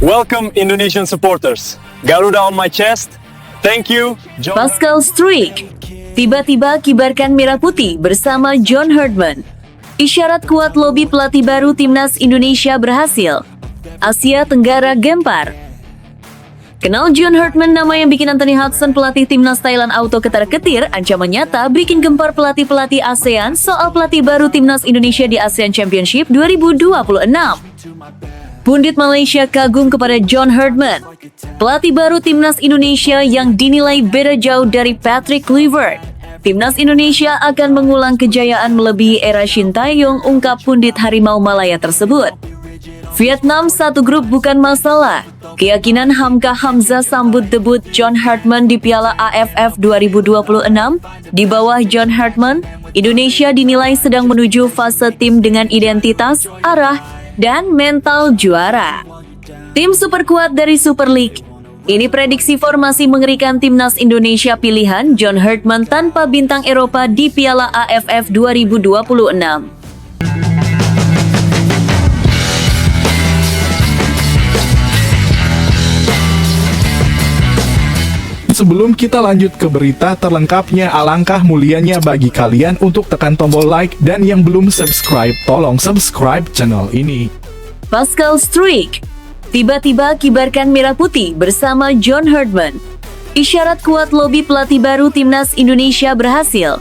Welcome Indonesian supporters. Garuda on my chest. Thank you, John. Pascal Struijk tiba-tiba kibarkan merah putih bersama John Herdman. Isyarat kuat lobi pelatih baru Timnas Indonesia berhasil. Asia Tenggara gempar. Kenal John Herdman, nama yang bikin Anthony Hudson pelatih Timnas Thailand auto ketar-ketir, ancaman nyata bikin gempar pelatih-pelatih ASEAN soal pelatih baru Timnas Indonesia di ASEAN Championship 2026. Pundit Malaysia kagum kepada John Herdman, pelatih baru Timnas Indonesia yang dinilai beda jauh dari Patrick Kluivert. Timnas Indonesia akan mengulang kejayaan melebihi era Shin Tae-yong, ungkap pundit Harimau Malaya tersebut. Vietnam satu grup bukan masalah. Keyakinan Hamka Hamzah sambut debut John Herdman di Piala AFF 2026. Di bawah John Herdman, Indonesia dinilai sedang menuju fase tim dengan identitas, arah, dan mental juara. Tim super kuat dari Super League. Ini prediksi formasi mengerikan Timnas Indonesia pilihan John Herdman tanpa bintang Eropa di Piala AFF 2026. Sebelum kita lanjut ke berita terlengkapnya, alangkah mulianya bagi kalian untuk tekan tombol like dan yang belum subscribe, tolong subscribe channel ini. Pascal Struijk tiba-tiba kibarkan merah putih bersama John Herdman. Isyarat kuat lobi pelatih baru Timnas Indonesia berhasil.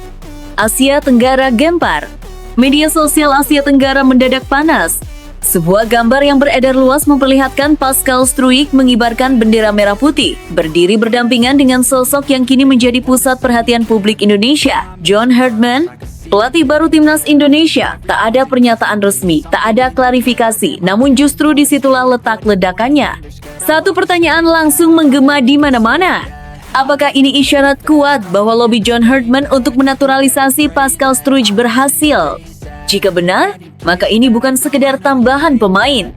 Asia Tenggara gempar. Media sosial Asia Tenggara mendadak panas. Sebuah gambar yang beredar luas memperlihatkan Pascal Struijk mengibarkan bendera merah putih, berdiri berdampingan dengan sosok yang kini menjadi pusat perhatian publik Indonesia, John Herdman, pelatih baru Timnas Indonesia. Tak ada pernyataan resmi, tak ada klarifikasi, namun justru disitulah letak ledakannya. Satu pertanyaan langsung menggema di mana-mana. Apakah ini isyarat kuat bahwa lobi John Herdman untuk menaturalisasi Pascal Struijk berhasil? Jika benar, maka ini bukan sekedar tambahan pemain.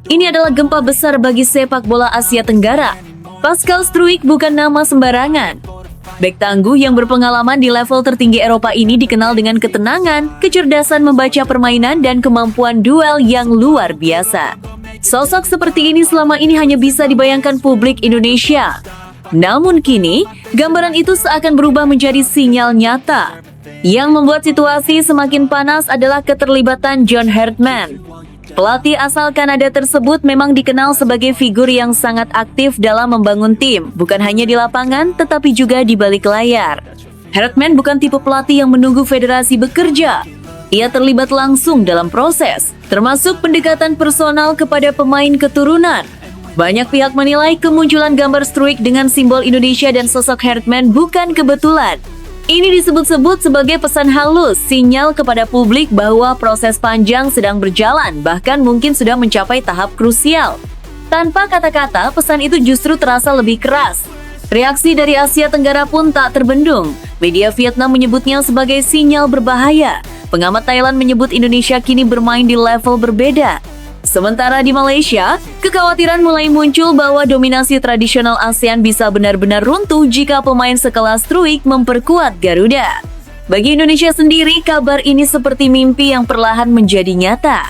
Ini adalah gempa besar bagi sepak bola Asia Tenggara. Pascal Struijk bukan nama sembarangan. Bek tangguh yang berpengalaman di level tertinggi Eropa ini dikenal dengan ketenangan, kecerdasan membaca permainan, dan kemampuan duel yang luar biasa. Sosok seperti ini selama ini hanya bisa dibayangkan publik Indonesia. Namun kini, gambaran itu seakan berubah menjadi sinyal nyata. Yang membuat situasi semakin panas adalah keterlibatan John Herdman. Pelatih asal Kanada tersebut memang dikenal sebagai figur yang sangat aktif dalam membangun tim, bukan hanya di lapangan, tetapi juga di balik layar. Herdman bukan tipe pelatih yang menunggu federasi bekerja. Ia terlibat langsung dalam proses, termasuk pendekatan personal kepada pemain keturunan. Banyak pihak menilai kemunculan gambar Struijk dengan simbol Indonesia dan sosok Herdman bukan kebetulan. Ini disebut-sebut sebagai pesan halus, sinyal kepada publik bahwa proses panjang sedang berjalan, bahkan mungkin sudah mencapai tahap krusial. Tanpa kata-kata, pesan itu justru terasa lebih keras. Reaksi dari Asia Tenggara pun tak terbendung. Media Vietnam menyebutnya sebagai sinyal berbahaya. Pengamat Thailand menyebut Indonesia kini bermain di level berbeda. Sementara di Malaysia, kekhawatiran mulai muncul bahwa dominasi tradisional ASEAN bisa benar-benar runtuh jika pemain sekelas Struijk memperkuat Garuda. Bagi Indonesia sendiri, kabar ini seperti mimpi yang perlahan menjadi nyata.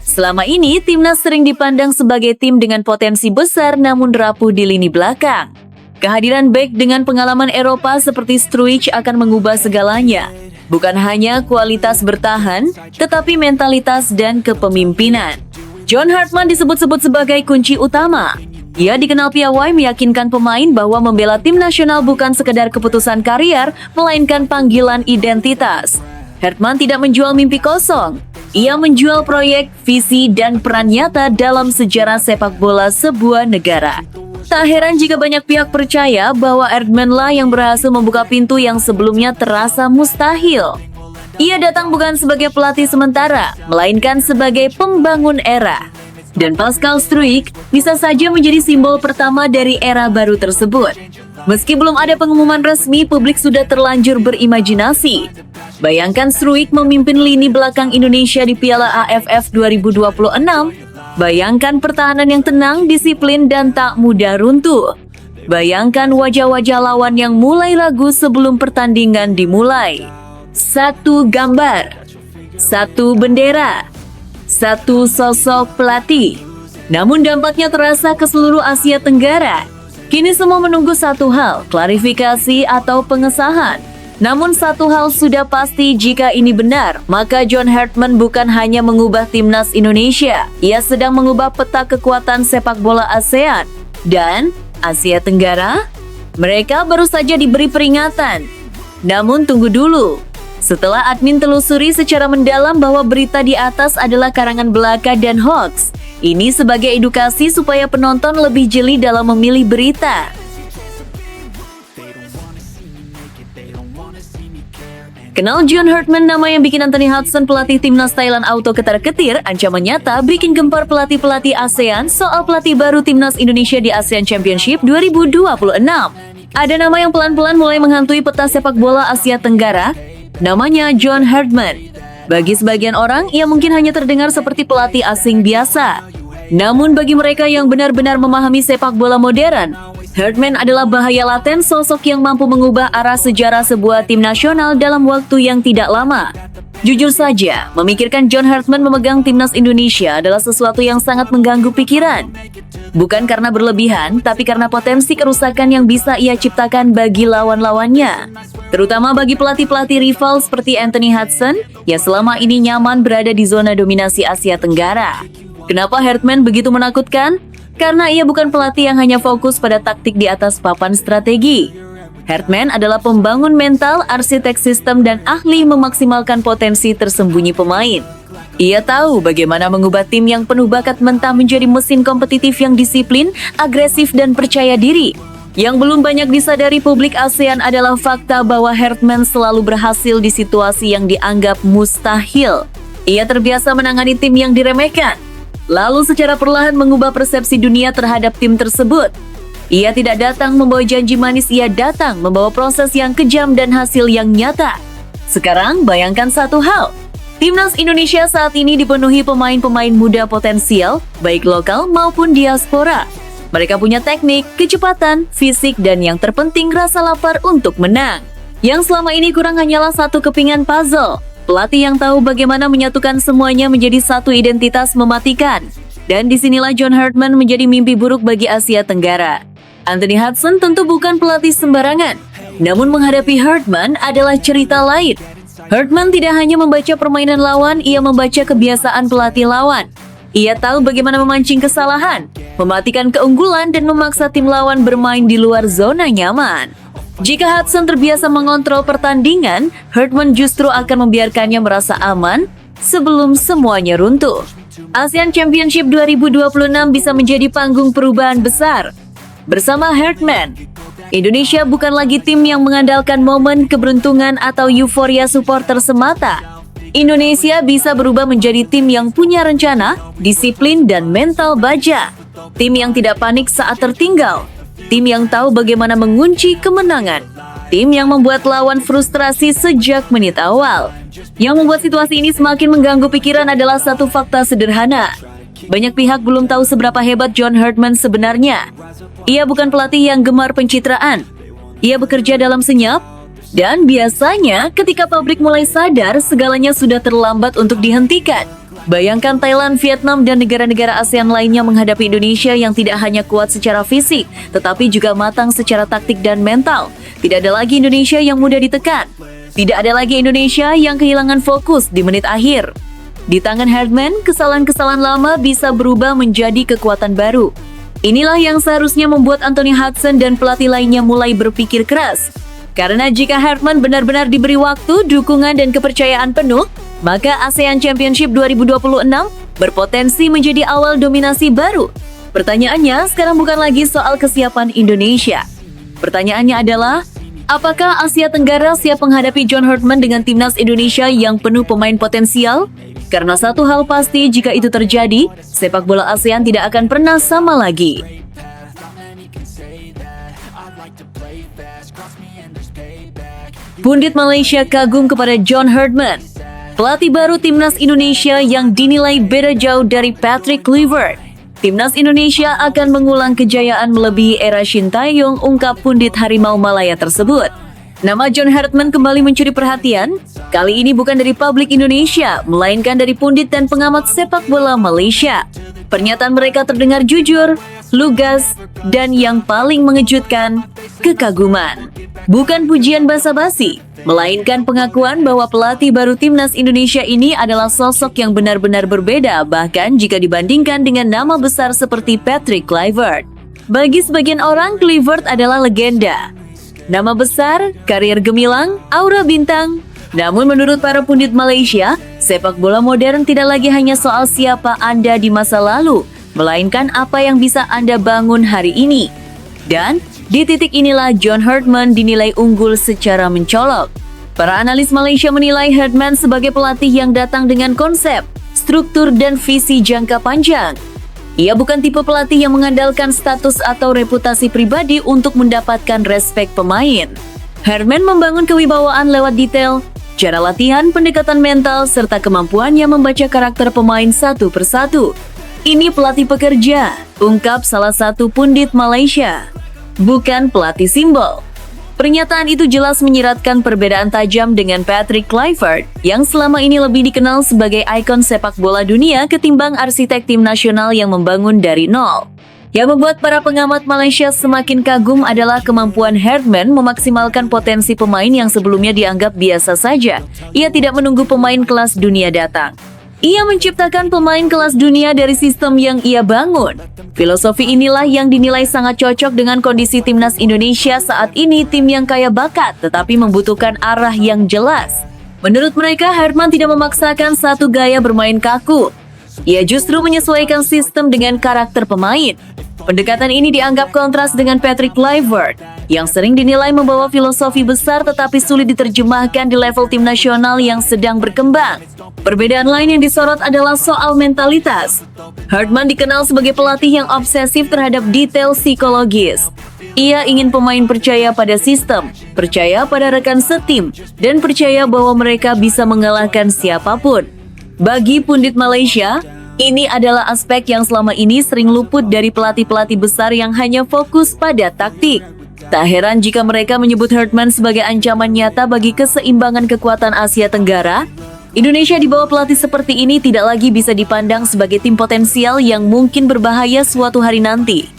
Selama ini, timnas sering dipandang sebagai tim dengan potensi besar namun rapuh di lini belakang. Kehadiran bek dengan pengalaman Eropa seperti Struijk akan mengubah segalanya. Bukan hanya kualitas bertahan, tetapi mentalitas dan kepemimpinan. John Herdman disebut-sebut sebagai kunci utama. Ia dikenal piawai meyakinkan pemain bahwa membela tim nasional bukan sekedar keputusan karier, melainkan panggilan identitas. Herdman tidak menjual mimpi kosong. Ia menjual proyek, visi, dan peran nyata dalam sejarah sepak bola sebuah negara. Tak heran jika banyak pihak percaya bahwa Herdman lah yang berhasil membuka pintu yang sebelumnya terasa mustahil. Ia datang bukan sebagai pelatih sementara, melainkan sebagai pembangun era. Dan Pascal Struijk bisa saja menjadi simbol pertama dari era baru tersebut. Meski belum ada pengumuman resmi, publik sudah terlanjur berimajinasi. Bayangkan Struijk memimpin lini belakang Indonesia di Piala AFF 2026. Bayangkan pertahanan yang tenang, disiplin, dan tak mudah runtuh. Bayangkan wajah-wajah lawan yang mulai ragu sebelum pertandingan dimulai. Satu gambar, satu bendera, satu sosok pelatih. Namun dampaknya terasa ke seluruh Asia Tenggara. Kini semua menunggu satu hal, klarifikasi atau pengesahan. Namun satu hal sudah pasti, jika ini benar, maka John Hartman bukan hanya mengubah timnas Indonesia, ia sedang mengubah peta kekuatan sepak bola ASEAN dan Asia Tenggara. Mereka baru saja diberi peringatan. Namun tunggu dulu. Setelah admin telusuri secara mendalam bahwa berita di atas adalah karangan belaka dan hoax, ini sebagai edukasi supaya penonton lebih jeli dalam memilih berita. Kenal John Hartman, nama yang bikin Anthony Hudson pelatih timnas Thailand auto ketar-ketir, ancaman nyata bikin gempar pelatih-pelatih ASEAN soal pelatih baru timnas Indonesia di ASEAN Championship 2026. Ada nama yang pelan-pelan mulai menghantui peta sepak bola Asia Tenggara, namanya John Hartman. Bagi sebagian orang, ia mungkin hanya terdengar seperti pelatih asing biasa. Namun bagi mereka yang benar-benar memahami sepak bola modern, Hartman adalah bahaya laten, sosok yang mampu mengubah arah sejarah sebuah tim nasional dalam waktu yang tidak lama. Jujur saja, memikirkan John Hartman memegang timnas Indonesia adalah sesuatu yang sangat mengganggu pikiran. Bukan karena berlebihan, tapi karena potensi kerusakan yang bisa ia ciptakan bagi lawan-lawannya. Terutama bagi pelatih-pelatih rival seperti Anthony Hudson, yang selama ini nyaman berada di zona dominasi Asia Tenggara. Kenapa Hartman begitu menakutkan? Karena ia bukan pelatih yang hanya fokus pada taktik di atas papan strategi. Hartman adalah pembangun mental, arsitek sistem, dan ahli memaksimalkan potensi tersembunyi pemain. Ia tahu bagaimana mengubah tim yang penuh bakat mentah menjadi mesin kompetitif yang disiplin, agresif, dan percaya diri. Yang belum banyak disadari publik ASEAN adalah fakta bahwa Hartman selalu berhasil di situasi yang dianggap mustahil. Ia terbiasa menangani tim yang diremehkan, lalu secara perlahan mengubah persepsi dunia terhadap tim tersebut. Ia tidak datang membawa janji manis, ia datang membawa proses yang kejam dan hasil yang nyata. Sekarang bayangkan satu hal, timnas Indonesia saat ini dipenuhi pemain-pemain muda potensial, baik lokal maupun diaspora. Mereka punya teknik, kecepatan, fisik, dan yang terpenting rasa lapar untuk menang. Yang selama ini kurang hanyalah satu kepingan puzzle. Pelatih yang tahu bagaimana menyatukan semuanya menjadi satu identitas mematikan. Dan disinilah John Hartman menjadi mimpi buruk bagi Asia Tenggara. Anthony Hudson tentu bukan pelatih sembarangan. Namun menghadapi Hartman adalah cerita lain. Hartman tidak hanya membaca permainan lawan, ia membaca kebiasaan pelatih lawan. Ia tahu bagaimana memancing kesalahan, mematikan keunggulan, dan memaksa tim lawan bermain di luar zona nyaman. Jika Hudson terbiasa mengontrol pertandingan, Hartman justru akan membiarkannya merasa aman sebelum semuanya runtuh. ASEAN Championship 2026 bisa menjadi panggung perubahan besar. Bersama Hartman, Indonesia bukan lagi tim yang mengandalkan momen keberuntungan atau euforia supporter semata. Indonesia bisa berubah menjadi tim yang punya rencana, disiplin, dan mental baja. Tim yang tidak panik saat tertinggal. Tim yang tahu bagaimana mengunci kemenangan. Tim yang membuat lawan frustrasi sejak menit awal. Yang membuat situasi ini semakin mengganggu pikiran adalah satu fakta sederhana. Banyak pihak belum tahu seberapa hebat John Hartman sebenarnya. Ia bukan pelatih yang gemar pencitraan. Ia bekerja dalam senyap. Dan biasanya ketika publik mulai sadar, segalanya sudah terlambat untuk dihentikan. Bayangkan Thailand, Vietnam, dan negara-negara ASEAN lainnya menghadapi Indonesia yang tidak hanya kuat secara fisik, tetapi juga matang secara taktik dan mental. Tidak ada lagi Indonesia yang mudah ditekan. Tidak ada lagi Indonesia yang kehilangan fokus di menit akhir. Di tangan Hartman, kesalahan-kesalahan lama bisa berubah menjadi kekuatan baru. Inilah yang seharusnya membuat Anthony Hudson dan pelatih lainnya mulai berpikir keras. Karena jika Hartman benar-benar diberi waktu, dukungan, dan kepercayaan penuh, maka ASEAN Championship 2026 berpotensi menjadi awal dominasi baru. Pertanyaannya sekarang bukan lagi soal kesiapan Indonesia. Pertanyaannya adalah, apakah Asia Tenggara siap menghadapi John Hartman dengan timnas Indonesia yang penuh pemain potensial? Karena satu hal pasti, jika itu terjadi, sepak bola ASEAN tidak akan pernah sama lagi. Pundit Malaysia kagum kepada John Hartman, pelatih baru timnas Indonesia yang dinilai beda jauh dari Patrick Kluivert. Timnas Indonesia akan mengulang kejayaan melebihi era Shin Tae-yong, ungkap pundit Harimau Malaya tersebut. Nama John Hartman kembali mencuri perhatian, kali ini bukan dari publik Indonesia, melainkan dari pundit dan pengamat sepak bola Malaysia. Pernyataan mereka terdengar jujur, lugas, dan yang paling mengejutkan, kekaguman. Bukan pujian basa-basi, melainkan pengakuan bahwa pelatih baru timnas Indonesia ini adalah sosok yang benar-benar berbeda bahkan jika dibandingkan dengan nama besar seperti Patrick Kluivert. Bagi sebagian orang, Kluivert adalah legenda. Nama besar, karier gemilang, aura bintang. Namun menurut para pundit Malaysia, sepak bola modern tidak lagi hanya soal siapa Anda di masa lalu, melainkan apa yang bisa Anda bangun hari ini. Dan di titik inilah John Herdman dinilai unggul secara mencolok. Para analis Malaysia menilai Herdman sebagai pelatih yang datang dengan konsep, struktur, dan visi jangka panjang. Ia bukan tipe pelatih yang mengandalkan status atau reputasi pribadi untuk mendapatkan respek pemain. Herdman membangun kewibawaan lewat detail, cara latihan, pendekatan mental, serta kemampuannya membaca karakter pemain satu persatu. Ini pelatih pekerja, ungkap salah satu pundit Malaysia. Bukan pelatih simbol. Pernyataan itu jelas menyiratkan perbedaan tajam dengan Patrick Kluivert yang selama ini lebih dikenal sebagai ikon sepak bola dunia ketimbang arsitek tim nasional yang membangun dari nol. Yang membuat para pengamat Malaysia semakin kagum adalah kemampuan Herdman memaksimalkan potensi pemain yang sebelumnya dianggap biasa saja. Ia tidak menunggu pemain kelas dunia datang. Ia menciptakan pemain kelas dunia dari sistem yang ia bangun. Filosofi inilah yang dinilai sangat cocok dengan kondisi timnas Indonesia saat ini, tim yang kaya bakat tetapi membutuhkan arah yang jelas. Menurut mereka, Herdman tidak memaksakan satu gaya bermain kaku. Ia justru menyesuaikan sistem dengan karakter pemain. Pendekatan ini dianggap kontras dengan Patrick Kluivert yang sering dinilai membawa filosofi besar tetapi sulit diterjemahkan di level tim nasional yang sedang berkembang. Perbedaan lain yang disorot adalah soal mentalitas. Herdman dikenal sebagai pelatih yang obsesif terhadap detail psikologis. Ia ingin pemain percaya pada sistem, percaya pada rekan setim, dan percaya bahwa mereka bisa mengalahkan siapapun. Bagi pundit Malaysia, ini adalah aspek yang selama ini sering luput dari pelatih-pelatih besar yang hanya fokus pada taktik. Tak heran jika mereka menyebut Herdman sebagai ancaman nyata bagi keseimbangan kekuatan Asia Tenggara. Indonesia di bawah pelatih seperti ini tidak lagi bisa dipandang sebagai tim potensial yang mungkin berbahaya suatu hari nanti.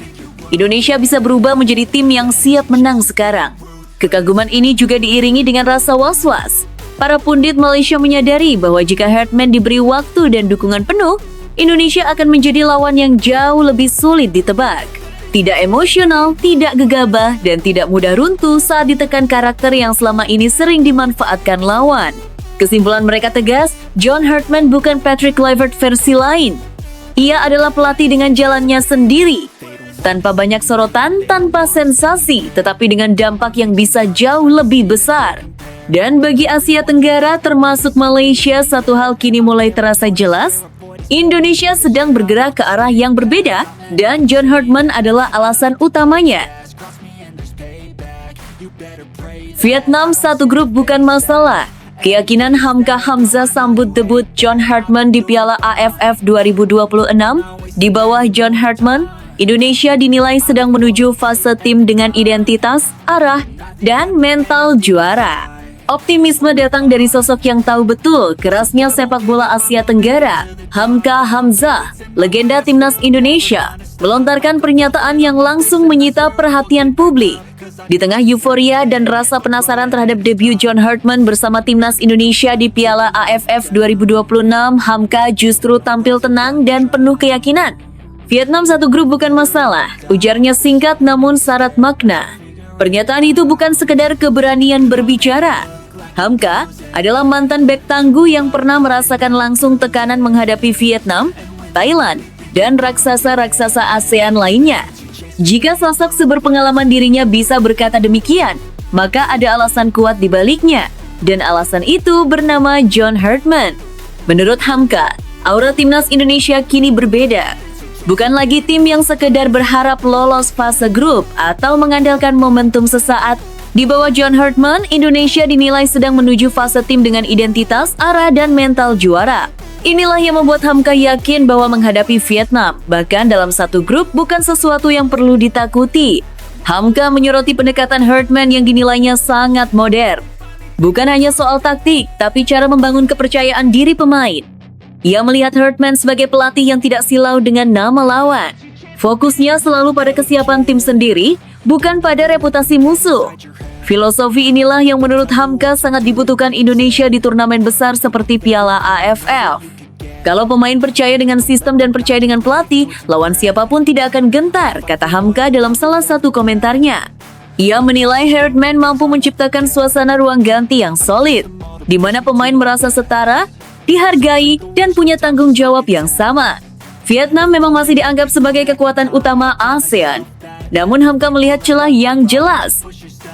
Indonesia bisa berubah menjadi tim yang siap menang sekarang. Kekaguman ini juga diiringi dengan rasa was-was. Para pundit Malaysia menyadari bahwa jika Herdman diberi waktu dan dukungan penuh, Indonesia akan menjadi lawan yang jauh lebih sulit ditebak. Tidak emosional, tidak gegabah, dan tidak mudah runtuh saat ditekan karakter yang selama ini sering dimanfaatkan lawan. Kesimpulan mereka tegas, John Herdman bukan Patrick Kluivert versi lain. Ia adalah pelatih dengan jalannya sendiri. Tanpa banyak sorotan, tanpa sensasi, tetapi dengan dampak yang bisa jauh lebih besar. Dan bagi Asia Tenggara termasuk Malaysia, satu hal kini mulai terasa jelas. Indonesia sedang bergerak ke arah yang berbeda dan John Herdman adalah alasan utamanya. Vietnam satu grup bukan masalah. Keyakinan Hamka Hamzah sambut debut John Herdman di Piala AFF 2026. Di bawah John Herdman, Indonesia dinilai sedang menuju fase tim dengan identitas, arah, dan mental juara. Optimisme datang dari sosok yang tahu betul kerasnya sepak bola Asia Tenggara. Hamka Hamzah, legenda timnas Indonesia, melontarkan pernyataan yang langsung menyita perhatian publik. Di tengah euforia dan rasa penasaran terhadap debut John Herdman bersama timnas Indonesia di Piala AFF 2026, Hamka justru tampil tenang dan penuh keyakinan. Vietnam satu grup bukan masalah, ujarnya singkat namun syarat makna. Pernyataan itu bukan sekedar keberanian berbicara. Hamka adalah mantan bek tangguh yang pernah merasakan langsung tekanan menghadapi Vietnam, Thailand, dan raksasa-raksasa ASEAN lainnya. Jika sosok seberpengalaman dirinya bisa berkata demikian, maka ada alasan kuat di baliknya, dan alasan itu bernama John Herdman. Menurut Hamka, aura timnas Indonesia kini berbeda. Bukan lagi tim yang sekedar berharap lolos fase grup atau mengandalkan momentum sesaat. Di bawah John Herdman, Indonesia dinilai sedang menuju fase tim dengan identitas, arah, dan mental juara. Inilah yang membuat Hamka yakin bahwa menghadapi Vietnam, bahkan dalam satu grup, bukan sesuatu yang perlu ditakuti. Hamka menyoroti pendekatan Herdman yang dinilainya sangat modern. Bukan hanya soal taktik, tapi cara membangun kepercayaan diri pemain. Ia melihat Herdman sebagai pelatih yang tidak silau dengan nama lawan. Fokusnya selalu pada kesiapan tim sendiri, bukan pada reputasi musuh. Filosofi inilah yang menurut Hamka sangat dibutuhkan Indonesia di turnamen besar seperti Piala AFF. Kalau pemain percaya dengan sistem dan percaya dengan pelatih, lawan siapapun tidak akan gentar, kata Hamka dalam salah satu komentarnya. Ia menilai Herdman mampu menciptakan suasana ruang ganti yang solid, di mana pemain merasa setara, dihargai, dan punya tanggung jawab yang sama. Vietnam memang masih dianggap sebagai kekuatan utama ASEAN. Namun Hamka melihat celah yang jelas.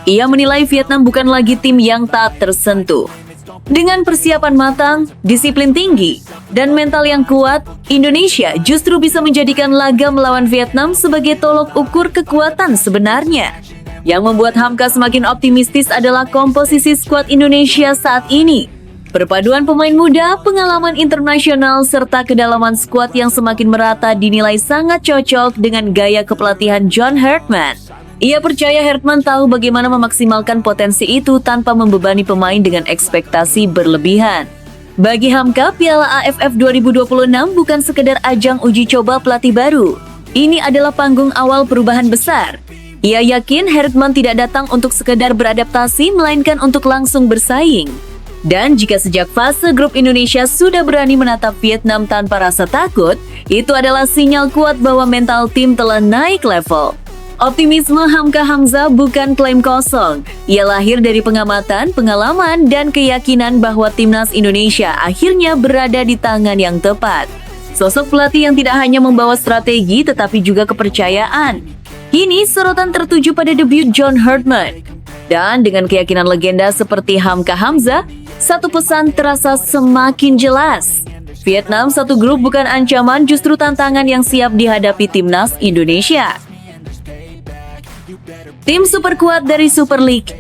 Ia menilai Vietnam bukan lagi tim yang tak tersentuh. Dengan persiapan matang, disiplin tinggi, dan mental yang kuat, Indonesia justru bisa menjadikan laga melawan Vietnam sebagai tolok ukur kekuatan sebenarnya. Yang membuat Hamka semakin optimistis adalah komposisi skuad Indonesia saat ini. Perpaduan pemain muda, pengalaman internasional, serta kedalaman skuad yang semakin merata dinilai sangat cocok dengan gaya kepelatihan John Herdman. Ia percaya Herdman tahu bagaimana memaksimalkan potensi itu tanpa membebani pemain dengan ekspektasi berlebihan. Bagi Hamka, Piala AFF 2026 bukan sekedar ajang uji coba pelatih baru. Ini adalah panggung awal perubahan besar. Ia yakin Herdman tidak datang untuk sekedar beradaptasi, melainkan untuk langsung bersaing. Dan jika sejak fase grup Indonesia sudah berani menatap Vietnam tanpa rasa takut, itu adalah sinyal kuat bahwa mental tim telah naik level. Optimisme Hamka Hamzah bukan klaim kosong. Ia lahir dari pengamatan, pengalaman, dan keyakinan bahwa timnas Indonesia akhirnya berada di tangan yang tepat. Sosok pelatih yang tidak hanya membawa strategi tetapi juga kepercayaan. Kini sorotan tertuju pada debut John Herdman. Dan dengan keyakinan legenda seperti Hamka Hamzah, satu pesan terasa semakin jelas. Vietnam satu grup bukan ancaman, justru tantangan yang siap dihadapi timnas Indonesia. Tim super kuat dari Super League.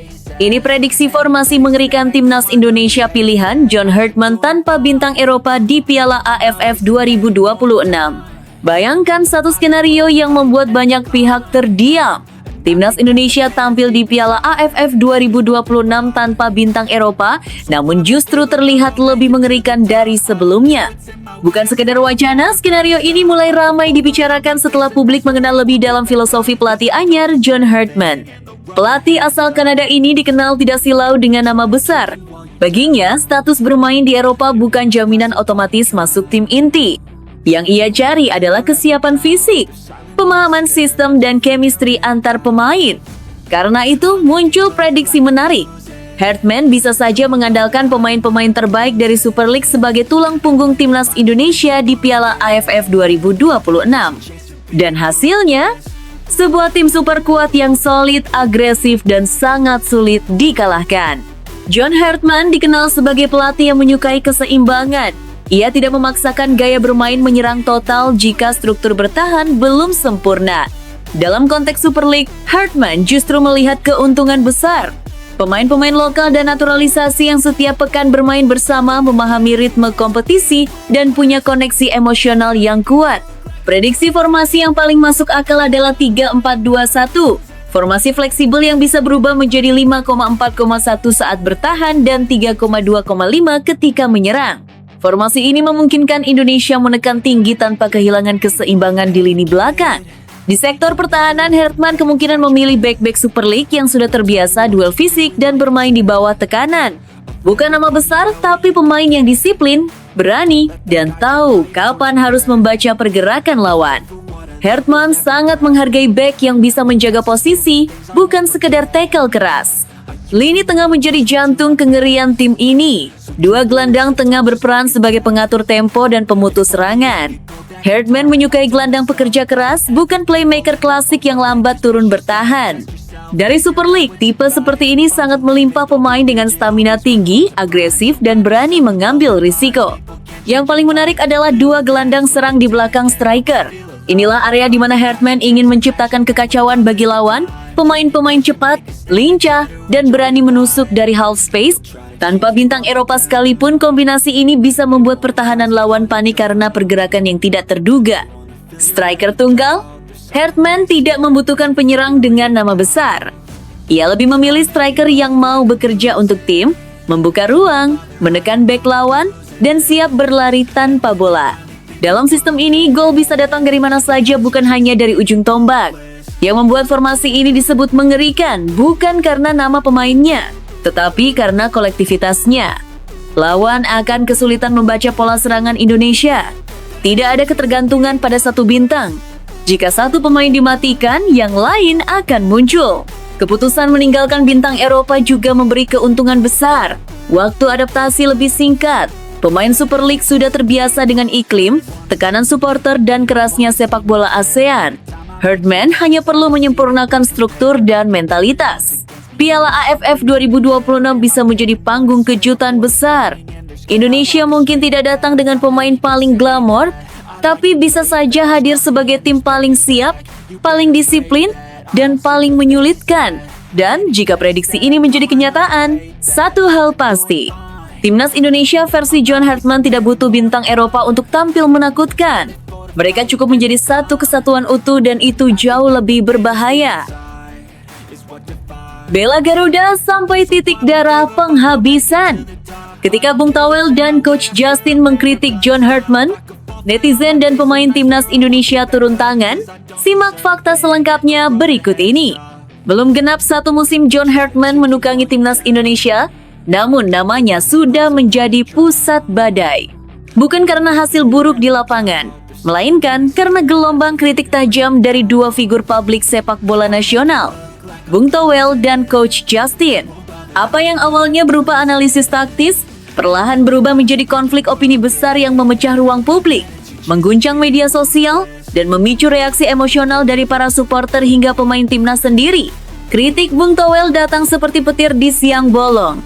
Ini prediksi formasi mengerikan timnas Indonesia pilihan John Herdman tanpa bintang Eropa di Piala AFF 2026. Bayangkan satu skenario yang membuat banyak pihak terdiam. Timnas Indonesia tampil di Piala AFF 2026 tanpa bintang Eropa, namun justru terlihat lebih mengerikan dari sebelumnya. Bukan sekedar wacana, skenario ini mulai ramai dibicarakan setelah publik mengenal lebih dalam filosofi pelatih anyar John Herdman. Pelatih asal Kanada ini dikenal tidak silau dengan nama besar. Baginya, status bermain di Eropa bukan jaminan otomatis masuk tim inti. Yang ia cari adalah kesiapan fisik, pemahaman sistem, dan chemistry antar pemain. Karena itu, muncul prediksi menarik. Herdman bisa saja mengandalkan pemain-pemain terbaik dari Super League sebagai tulang punggung timnas Indonesia di Piala AFF 2026. Dan hasilnya, sebuah tim super kuat yang solid, agresif, dan sangat sulit dikalahkan. John Herdman dikenal sebagai pelatih yang menyukai keseimbangan. Ia tidak memaksakan gaya bermain menyerang total jika struktur bertahan belum sempurna. Dalam konteks Super League, Herdman justru melihat keuntungan besar. Pemain-pemain lokal dan naturalisasi yang setiap pekan bermain bersama memahami ritme kompetisi dan punya koneksi emosional yang kuat. Prediksi formasi yang paling masuk akal adalah 3-4-2-1. Formasi fleksibel yang bisa berubah menjadi 5,4,1 saat bertahan dan 3,2,5 ketika menyerang. Formasi ini memungkinkan Indonesia menekan tinggi tanpa kehilangan keseimbangan di lini belakang. Di sektor pertahanan, Herdman kemungkinan memilih bek-bek Super League yang sudah terbiasa duel fisik dan bermain di bawah tekanan. Bukan nama besar, tapi pemain yang disiplin, berani, dan tahu kapan harus membaca pergerakan lawan. Herdman sangat menghargai bek yang bisa menjaga posisi, bukan sekedar tackle keras. Lini tengah menjadi jantung kengerian tim ini. Dua gelandang tengah berperan sebagai pengatur tempo dan pemutus serangan. Herdman menyukai gelandang pekerja keras, bukan playmaker klasik yang lambat turun bertahan. Dari Super League, tipe seperti ini sangat melimpah pemain dengan stamina tinggi, agresif, dan berani mengambil risiko. Yang paling menarik adalah dua gelandang serang di belakang striker. Inilah area di mana Herdman ingin menciptakan kekacauan bagi lawan, pemain-pemain cepat, lincah, dan berani menusuk dari half space. Tanpa bintang Eropa sekalipun, kombinasi ini bisa membuat pertahanan lawan panik karena pergerakan yang tidak terduga. Striker tunggal, Herdman tidak membutuhkan penyerang dengan nama besar. Ia lebih memilih striker yang mau bekerja untuk tim, membuka ruang, menekan bek lawan, dan siap berlari tanpa bola. Dalam sistem ini, gol bisa datang dari mana saja, bukan hanya dari ujung tombak. Yang membuat formasi ini disebut mengerikan bukan karena nama pemainnya, tetapi karena kolektivitasnya. Lawan akan kesulitan membaca pola serangan Indonesia. Tidak ada ketergantungan pada satu bintang. Jika satu pemain dimatikan, yang lain akan muncul. Keputusan meninggalkan bintang Eropa juga memberi keuntungan besar. Waktu adaptasi lebih singkat. Pemain Super League sudah terbiasa dengan iklim, tekanan supporter, dan kerasnya sepak bola ASEAN. Herdman hanya perlu menyempurnakan struktur dan mentalitas. Piala AFF 2026 bisa menjadi panggung kejutan besar. Indonesia mungkin tidak datang dengan pemain paling glamor, tapi bisa saja hadir sebagai tim paling siap, paling disiplin, dan paling menyulitkan. Dan jika prediksi ini menjadi kenyataan, satu hal pasti. Timnas Indonesia versi John Herdman tidak butuh bintang Eropa untuk tampil menakutkan. Mereka cukup menjadi satu kesatuan utuh dan itu jauh lebih berbahaya. Bela Garuda sampai titik darah penghabisan. Ketika Bung Towel dan Coach Justin mengkritik John Herdman, netizen dan pemain Timnas Indonesia turun tangan. Simak fakta selengkapnya berikut ini. Belum genap satu musim John Herdman menukangi Timnas Indonesia, namun namanya sudah menjadi pusat badai. Bukan karena hasil buruk di lapangan, melainkan karena gelombang kritik tajam dari dua figur publik sepak bola nasional, Bung Towel dan Coach Justin. Apa yang awalnya berupa analisis taktis, perlahan berubah menjadi konflik opini besar yang memecah ruang publik, mengguncang media sosial, dan memicu reaksi emosional dari para supporter hingga pemain timnas sendiri. Kritik Bung Towel datang seperti petir di siang bolong.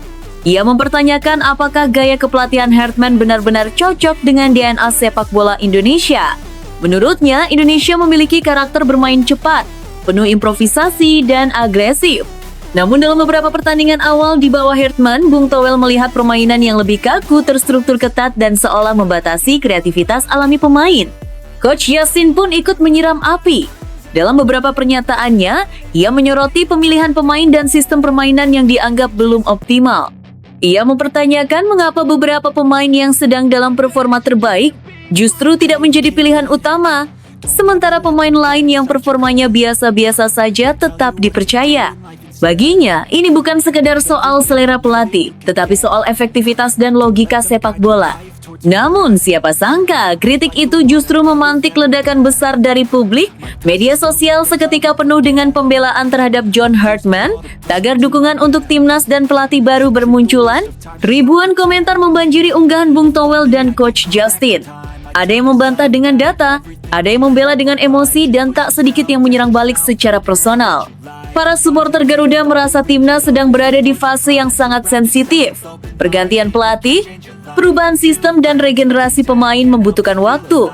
Ia mempertanyakan apakah gaya kepelatihan Herdman benar-benar cocok dengan DNA sepak bola Indonesia. Menurutnya, Indonesia memiliki karakter bermain cepat, penuh improvisasi dan agresif. Namun dalam beberapa pertandingan awal di bawah Herdman, Bung Towel melihat permainan yang lebih kaku, terstruktur ketat, dan seolah membatasi kreativitas alami pemain. Coach Justin pun ikut menyiram api. Dalam beberapa pernyataannya, ia menyoroti pemilihan pemain dan sistem permainan yang dianggap belum optimal. Ia mempertanyakan mengapa beberapa pemain yang sedang dalam performa terbaik justru tidak menjadi pilihan utama, sementara pemain lain yang performanya biasa-biasa saja tetap dipercaya. Baginya, ini bukan sekedar soal selera pelatih, tetapi soal efektivitas dan logika sepak bola. Namun, siapa sangka kritik itu justru memantik ledakan besar dari publik. Media sosial seketika penuh dengan pembelaan terhadap John Herdman, tagar dukungan untuk timnas dan pelatih baru bermunculan. Ribuan komentar membanjiri unggahan Bung Towel dan Coach Justin. Ada yang membantah dengan data, ada yang membela dengan emosi, dan tak sedikit yang menyerang balik secara personal. Para supporter Garuda merasa timnas sedang berada di fase yang sangat sensitif. Pergantian pelatih, perubahan sistem, dan regenerasi pemain membutuhkan waktu.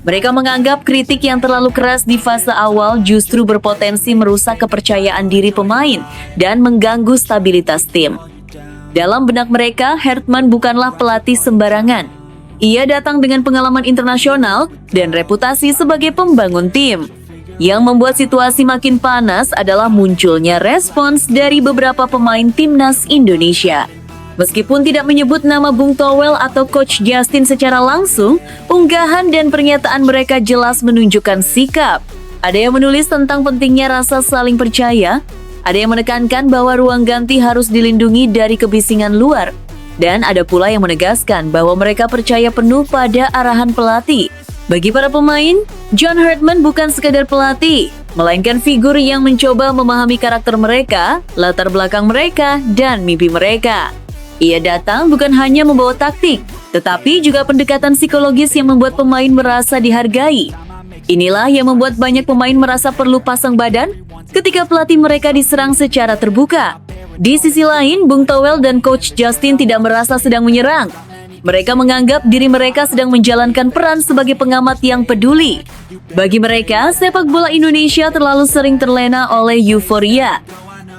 Mereka menganggap kritik yang terlalu keras di fase awal justru berpotensi merusak kepercayaan diri pemain dan mengganggu stabilitas tim. Dalam benak mereka, Herdman bukanlah pelatih sembarangan. Ia datang dengan pengalaman internasional dan reputasi sebagai pembangun tim. Yang membuat situasi makin panas adalah munculnya respons dari beberapa pemain timnas Indonesia. Meskipun tidak menyebut nama Bung Towel atau Coach Justin secara langsung, unggahan dan pernyataan mereka jelas menunjukkan sikap. Ada yang menulis tentang pentingnya rasa saling percaya, ada yang menekankan bahwa ruang ganti harus dilindungi dari kebisingan luar, dan ada pula yang menegaskan bahwa mereka percaya penuh pada arahan pelatih. Bagi para pemain, John Herdman bukan sekadar pelatih, melainkan figur yang mencoba memahami karakter mereka, latar belakang mereka, dan mimpi mereka. Ia datang bukan hanya membawa taktik, tetapi juga pendekatan psikologis yang membuat pemain merasa dihargai. Inilah yang membuat banyak pemain merasa perlu pasang badan ketika pelatih mereka diserang secara terbuka. Di sisi lain, Bung Towel dan Coach Justin tidak merasa sedang menyerang. Mereka menganggap diri mereka sedang menjalankan peran sebagai pengamat yang peduli. Bagi mereka, sepak bola Indonesia terlalu sering terlena oleh euforia.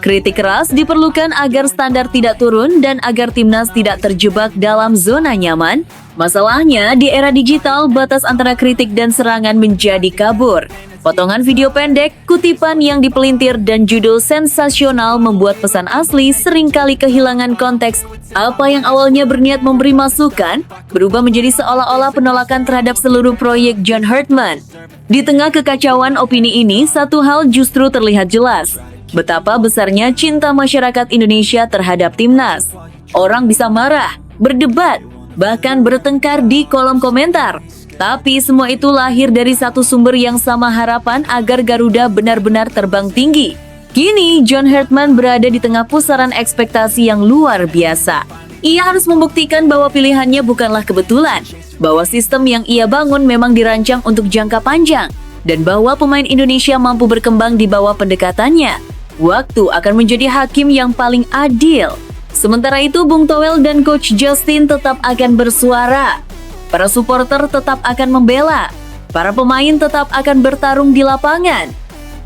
Kritik keras diperlukan agar standar tidak turun dan agar timnas tidak terjebak dalam zona nyaman. Masalahnya, di era digital, batas antara kritik dan serangan menjadi kabur. Potongan video pendek, kutipan yang dipelintir, dan judul sensasional membuat pesan asli seringkali kehilangan konteks. Apa yang awalnya berniat memberi masukan, berubah menjadi seolah-olah penolakan terhadap seluruh proyek John Herdman. Di tengah kekacauan opini ini, satu hal justru terlihat jelas. Betapa besarnya cinta masyarakat Indonesia terhadap timnas. Orang bisa marah, berdebat, bahkan bertengkar di kolom komentar. Tapi semua itu lahir dari satu sumber yang sama, harapan agar Garuda benar-benar terbang tinggi. Kini, John Herdman berada di tengah pusaran ekspektasi yang luar biasa. Ia harus membuktikan bahwa pilihannya bukanlah kebetulan, bahwa sistem yang ia bangun memang dirancang untuk jangka panjang, dan bahwa pemain Indonesia mampu berkembang di bawah pendekatannya. Waktu akan menjadi hakim yang paling adil. Sementara itu, Bung Toel dan Coach Justin tetap akan bersuara. Para supporter tetap akan membela. Para pemain tetap akan bertarung di lapangan.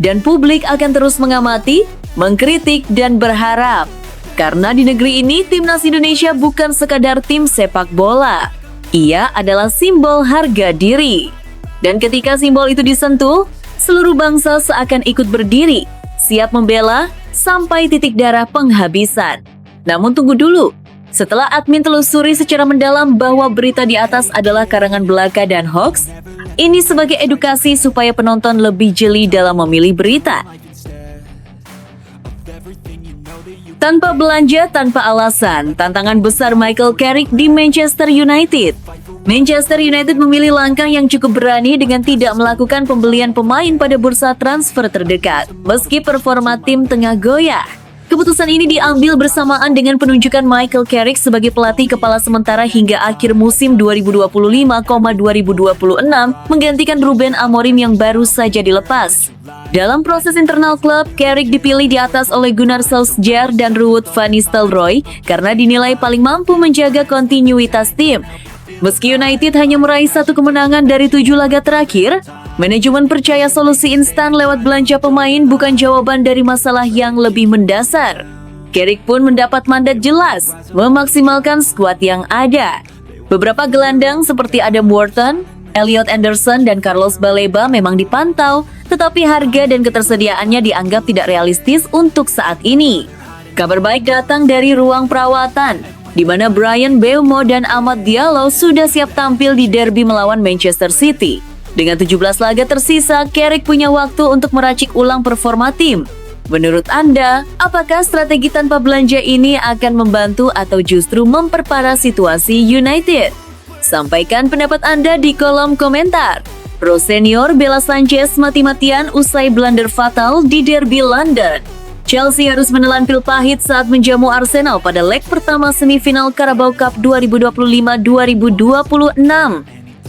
Dan publik akan terus mengamati, mengkritik, dan berharap. Karena di negeri ini, timnas Indonesia bukan sekadar tim sepak bola. Ia adalah simbol harga diri. Dan ketika simbol itu disentuh, seluruh bangsa seakan ikut berdiri, siap membela sampai titik darah penghabisan. Namun tunggu dulu, setelah admin telusuri secara mendalam bahwa berita di atas adalah karangan belaka dan hoax, ini sebagai edukasi supaya penonton lebih jeli dalam memilih berita. Tanpa belanja, tanpa alasan, tantangan besar Michael Carrick di Manchester United. Manchester United memilih langkah yang cukup berani dengan tidak melakukan pembelian pemain pada bursa transfer terdekat, meski performa tim tengah goyah. Keputusan ini diambil bersamaan dengan penunjukan Michael Carrick sebagai pelatih kepala sementara hingga akhir musim 2025-2026 menggantikan Ruben Amorim yang baru saja dilepas. Dalam proses internal klub, Carrick dipilih di atas oleh Gunnar Solskjaer dan Ruud van Nistelrooy karena dinilai paling mampu menjaga kontinuitas tim. Meski United hanya meraih 1 kemenangan dari 7 laga terakhir, manajemen percaya solusi instan lewat belanja pemain bukan jawaban dari masalah yang lebih mendasar. Carrick pun mendapat mandat jelas, memaksimalkan skuad yang ada. Beberapa gelandang seperti Adam Wharton, Elliot Anderson, dan Carlos Baleba memang dipantau, tetapi harga dan ketersediaannya dianggap tidak realistis untuk saat ini. Kabar baik datang dari ruang perawatan, di mana Bryan Mbeumo dan Amad Diallo sudah siap tampil di derby melawan Manchester City. Dengan 17 laga tersisa, Carrick punya waktu untuk meracik ulang performa tim. Menurut Anda, apakah strategi tanpa belanja ini akan membantu atau justru memperparah situasi United? Sampaikan pendapat Anda di kolom komentar. Pro senior Bella Sanchez mati-matian usai blunder fatal di derby London. Chelsea harus menelan pil pahit saat menjamu Arsenal pada leg pertama semifinal Carabao Cup 2025-2026.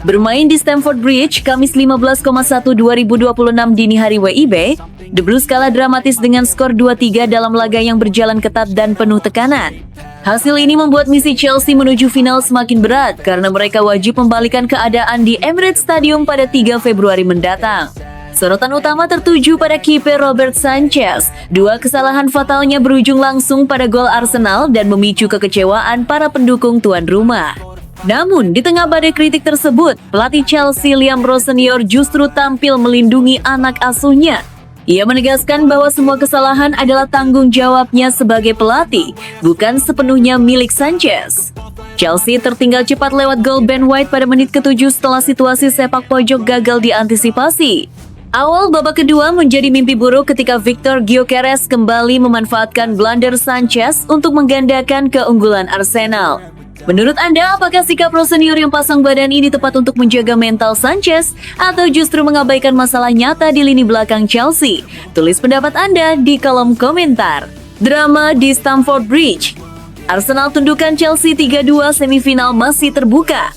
Bermain di Stamford Bridge, Kamis 15,1/2026 dini hari WIB, The Blues kalah dramatis dengan skor 2-3 dalam laga yang berjalan ketat dan penuh tekanan. Hasil ini membuat misi Chelsea menuju final semakin berat karena mereka wajib membalikan keadaan di Emirates Stadium pada 3 Februari mendatang. Sorotan utama tertuju pada kiper Robert Sanchez. 2 kesalahan fatalnya berujung langsung pada gol Arsenal dan memicu kekecewaan para pendukung tuan rumah. Namun, di tengah badai kritik tersebut, pelatih Chelsea Liam Rowe senior justru tampil melindungi anak asuhnya. Ia menegaskan bahwa semua kesalahan adalah tanggung jawabnya sebagai pelatih, bukan sepenuhnya milik Sanchez. Chelsea tertinggal cepat lewat gol Ben White pada menit ke-7 setelah situasi sepak pojok gagal diantisipasi. Awal babak kedua menjadi mimpi buruk ketika Victor Gyökeres kembali memanfaatkan blunder Sanchez untuk menggandakan keunggulan Arsenal. Menurut Anda, apakah sikap Rowe senior yang pasang badan ini tepat untuk menjaga mental Sanchez atau justru mengabaikan masalah nyata di lini belakang Chelsea? Tulis pendapat Anda di kolom komentar. Drama di Stamford Bridge. Arsenal tundukkan Chelsea 3-2 semifinal masih terbuka.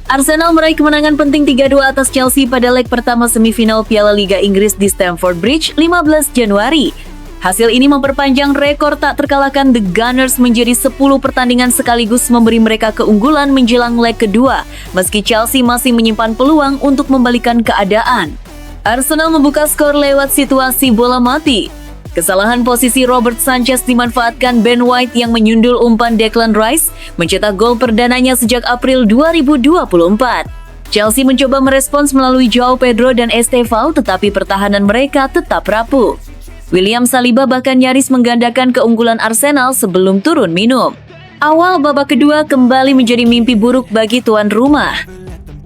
Arsenal meraih kemenangan penting 3-2 atas Chelsea pada leg pertama semifinal Piala Liga Inggris di Stamford Bridge 15 Januari. Hasil ini memperpanjang rekor tak terkalahkan The Gunners menjadi 10 pertandingan sekaligus memberi mereka keunggulan menjelang leg kedua, meski Chelsea masih menyimpan peluang untuk membalikan keadaan. Arsenal membuka skor lewat situasi bola mati. Kesalahan posisi Robert Sanchez dimanfaatkan Ben White yang menyundul umpan Declan Rice, mencetak gol perdananya sejak April 2024. Chelsea mencoba merespons melalui Joao Pedro dan Estevao, tetapi pertahanan mereka tetap rapuh. William Saliba bahkan nyaris menggandakan keunggulan Arsenal sebelum turun minum. Awal babak kedua kembali menjadi mimpi buruk bagi tuan rumah.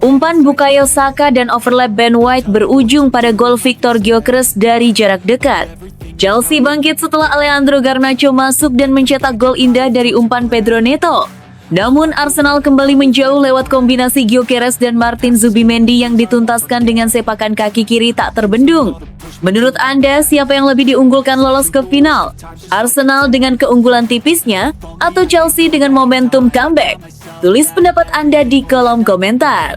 Umpan Bukayo Saka dan overlap Ben White berujung pada gol Victor Gyökeres dari jarak dekat. Chelsea bangkit setelah Alejandro Garnacho masuk dan mencetak gol indah dari umpan Pedro Neto. Namun Arsenal kembali menjauh lewat kombinasi Gyökeres dan Martin Zubimendi yang dituntaskan dengan sepakan kaki kiri tak terbendung. Menurut Anda, siapa yang lebih diunggulkan lolos ke final? Arsenal dengan keunggulan tipisnya atau Chelsea dengan momentum comeback? Tulis pendapat Anda di kolom komentar.